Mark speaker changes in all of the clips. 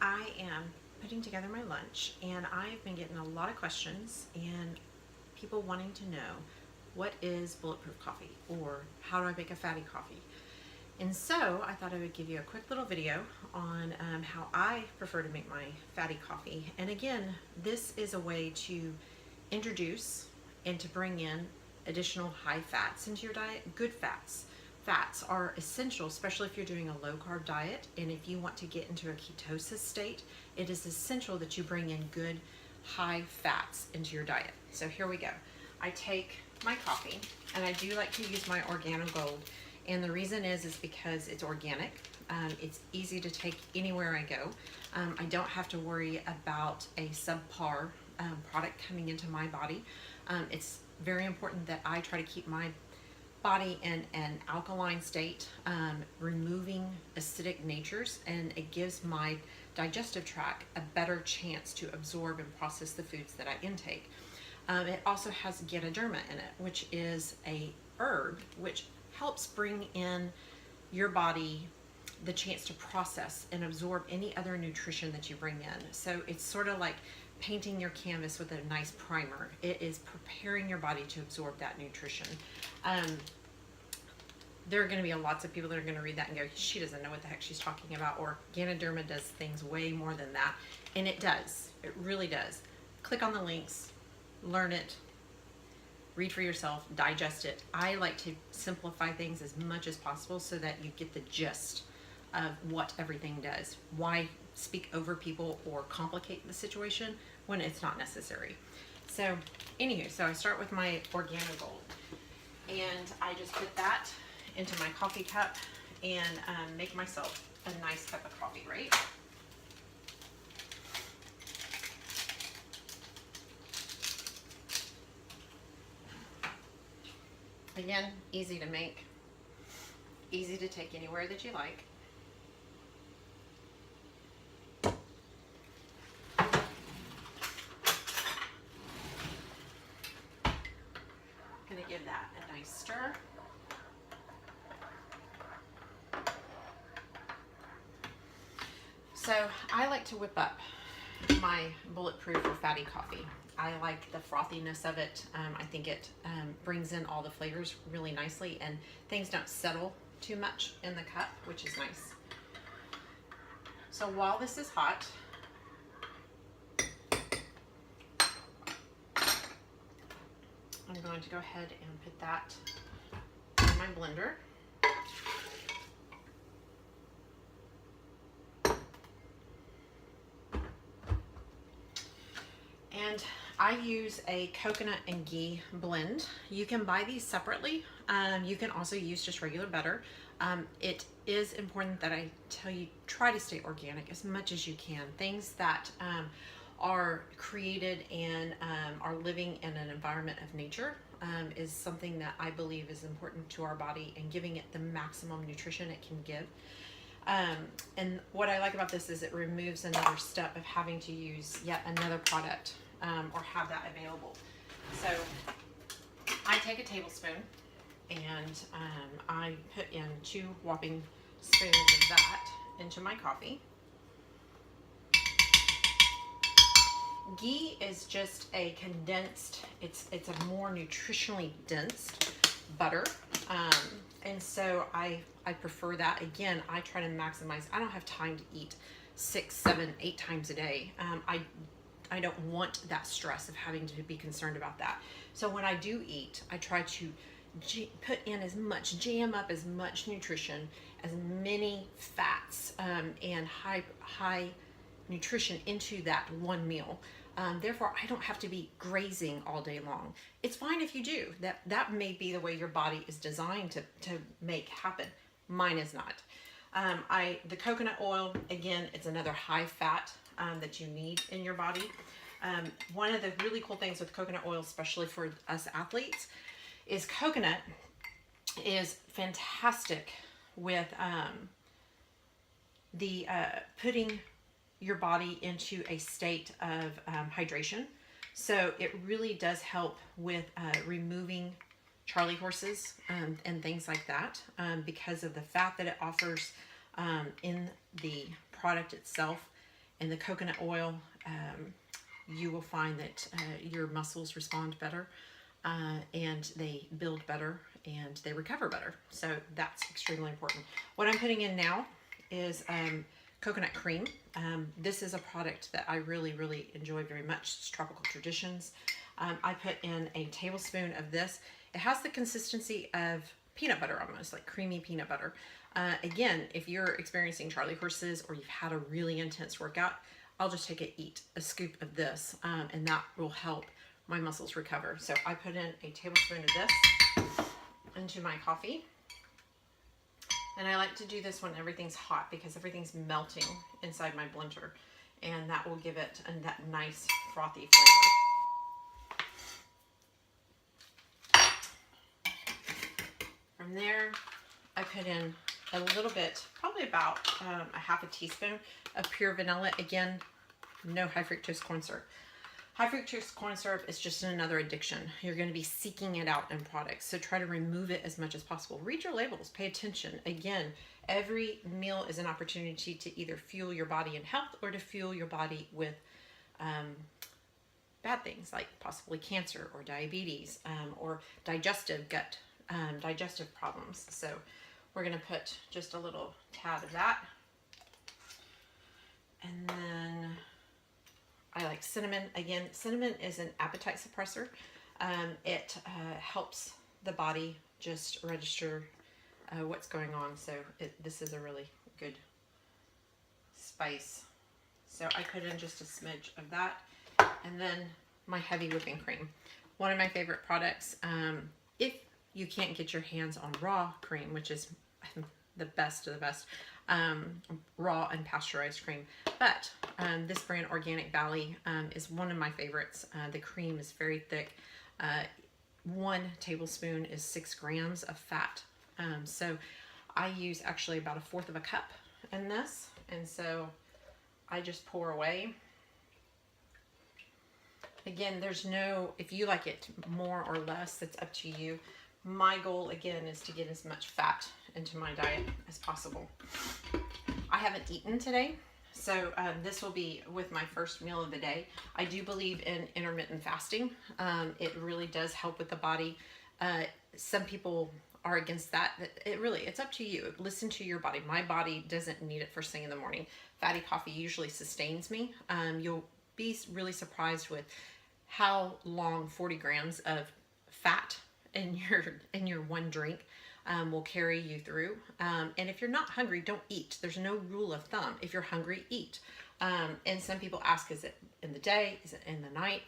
Speaker 1: I am putting together my lunch and I've been getting a lot of questions and people wanting to know what is bulletproof coffee or how do I make a fatty coffee. And so I thought I would give you a quick little video on how I prefer to make my fatty coffee. And again, this is a way to introduce and to bring in additional high fats into your diet, good fats. Fats are essential, especially if you're doing a low carb diet and if you want to get into a ketosis state, it is essential that you bring in good high fats into your diet. So here we go. I take my coffee and I do like to use my Organogold, and the reason is because it's organic. It's easy to take anywhere I go. I don't have to worry about a subpar product coming into my body. It's very important that I try to keep my body in an alkaline state, removing acidic natures, and it gives my digestive tract a better chance to absorb and process the foods that I intake. It also has Ganoderma in it, which is a herb which helps bring in your body the chance to process and absorb any other nutrition that you bring in. So it's sort of like painting your canvas with a nice primer. It is preparing your body to absorb that nutrition. There are going to be lots of people that are going to read that and go, she doesn't know what the heck she's talking about, or Ganoderma does things way more than that. And it does. It really does. Click on the links, learn it, read for yourself, digest it. I like to simplify things as much as possible so that you get the gist of what everything does. Why speak over people or complicate the situation when it's not necessary? So anywho, so I start with my Organogold and I just put that into my coffee cup and make myself a nice cup of coffee, right? Again, easy to make, easy to take anywhere that you like. Gonna give that a nice stir. So I like to whip up my bulletproof or fatty coffee. I like the frothiness of it. I think it brings in all the flavors really nicely and things don't settle too much in the cup, which is nice. So while this is hot, I'm going to go ahead and put that in my blender. And I use a coconut and ghee blend. You can buy these separately. You can also use just regular butter. It is important that I tell you, try to stay organic as much as you can. Things that are created and are living in an environment of nature is something that I believe is important to our body and giving it the maximum nutrition it can give. And what I like about this is it removes another step of having to use yet another product or have that available. So I take a tablespoon and I put in 2 whopping spoons of that into my coffee. Ghee is just a condensed, it's a more nutritionally dense butter. And so I prefer that. Again, I try to maximize. I don't have time to eat 6, 7, 8 times a day. I don't want that stress of having to be concerned about that. So when I do eat, I try to put in as much, jam up as much nutrition, as many fats and high nutrition into that one meal. Therefore, I don't have to be grazing all day long. It's fine if you do. That may be the way your body is designed to make happen. Mine is not. The coconut oil, again, it's another high fat that you need in your body. One of the really cool things with coconut oil, especially for us athletes, is coconut is fantastic with putting your body into a state of hydration. So it really does help with removing Charlie horses and things like that because of the fat that it offers in the product itself. and the coconut oil, you will find that your muscles respond better, and they build better, and they recover better. So that's extremely important. What I'm putting in now is coconut cream. This is a product that I really, really enjoy very much. It's Tropical Traditions. I put in a tablespoon of this. It has the consistency of peanut butter, almost like creamy peanut butter. Again, if you're experiencing Charlie horses or you've had a really intense workout, I'll just take a scoop of this, and that will help my muscles recover. So I put in a tablespoon of this into my coffee. And I like to do this when everything's hot because everything's melting inside my blender, and that will give it that nice frothy flavor. From there, I put in a little bit, probably about a half a teaspoon of pure vanilla. Again, no high fructose corn syrup. High fructose corn syrup is just another addiction. You're going to be seeking it out in products, so try to remove it as much as possible. Read your labels, pay attention. Again, every meal is an opportunity to either fuel your body in health or to fuel your body with bad things like possibly cancer or diabetes, or digestive problems. So we're going to put just a little tad of that. And then I like cinnamon. Again, cinnamon is an appetite suppressor. It helps the body just register what's going on. So this is a really good spice. So I put in just a smidge of that. And then my heavy whipping cream. One of my favorite products. If you can't get your hands on raw cream, which is the best of the best, raw and pasteurized cream. But this brand, Organic Valley, is one of my favorites. The cream is very thick. 1 tablespoon is 6 grams of fat. So I use actually about 1/4 of a cup in this. And so I just pour away. Again, there's no, if you like it more or less, that's up to you. My goal, again, is to get as much fat into my diet as possible. I haven't eaten today, so this will be with my first meal of the day. I do believe in intermittent fasting. It really does help with the body. Some people are against that. It's up to you. Listen to your body. My body doesn't need it first thing in the morning. Fatty coffee usually sustains me. You'll be really surprised with how long 40 grams of fat in your one drink will carry you through. And if you're not hungry, don't eat. There's no rule of thumb. If you're hungry, eat. And some people ask, is it in the day? Is it in the night?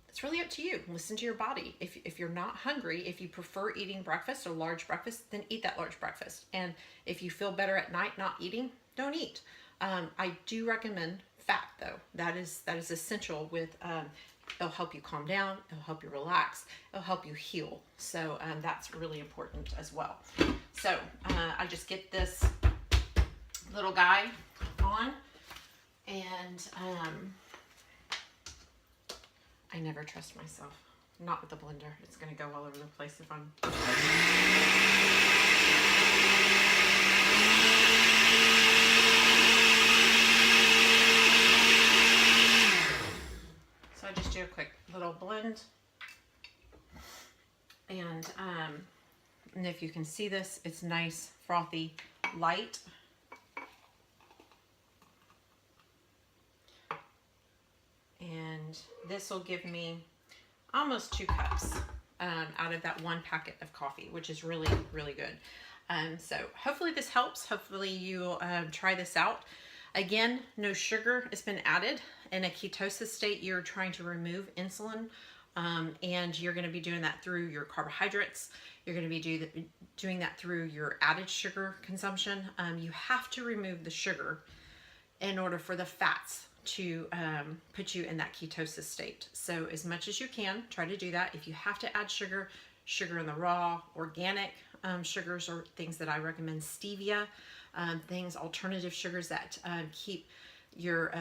Speaker 1: It's really up to you. Listen to your body. If you're not hungry, if you prefer eating breakfast, a large breakfast, then eat that large breakfast. And if you feel better at night not eating, don't eat. I do recommend fat though. That is essential with, it'll help you calm down, it'll help you relax, it'll help you heal. So that's really important as well. So I just get this little guy on, and I never trust myself. Not with the blender. It's going to go all over the place if I'm... So I just do a quick little blend. And if you can see this, it's nice, frothy, light. And this will give me almost 2 cups out of that 1 packet of coffee, which is really, really good. So hopefully this helps. Hopefully you'll try this out. Again, no sugar has been added. In a ketosis state, you're trying to remove insulin, and you're going to be doing that through your carbohydrates. You're going to be doing that through your added sugar consumption. You have to remove the sugar in order for the fats to put you in that ketosis state. So as much as you can, try to do that. If you have to add sugar, sugar in the raw, organic sugars are things that I recommend. Stevia, alternative sugars that keep your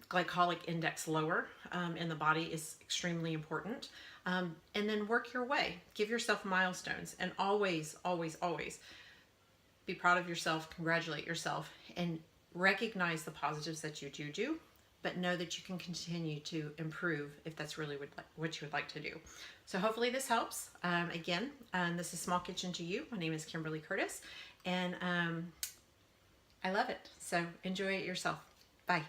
Speaker 1: glycemic index lower in the body is extremely important. And then work your way. Give yourself milestones, and always, always, always be proud of yourself, congratulate yourself, and recognize the positives that you do, but know that you can continue to improve if that's really what you would like to do. So hopefully this helps. Again, this is Small Kitchen to You. My name is Kimberly Curtis, and I love it. So enjoy it yourself. Bye.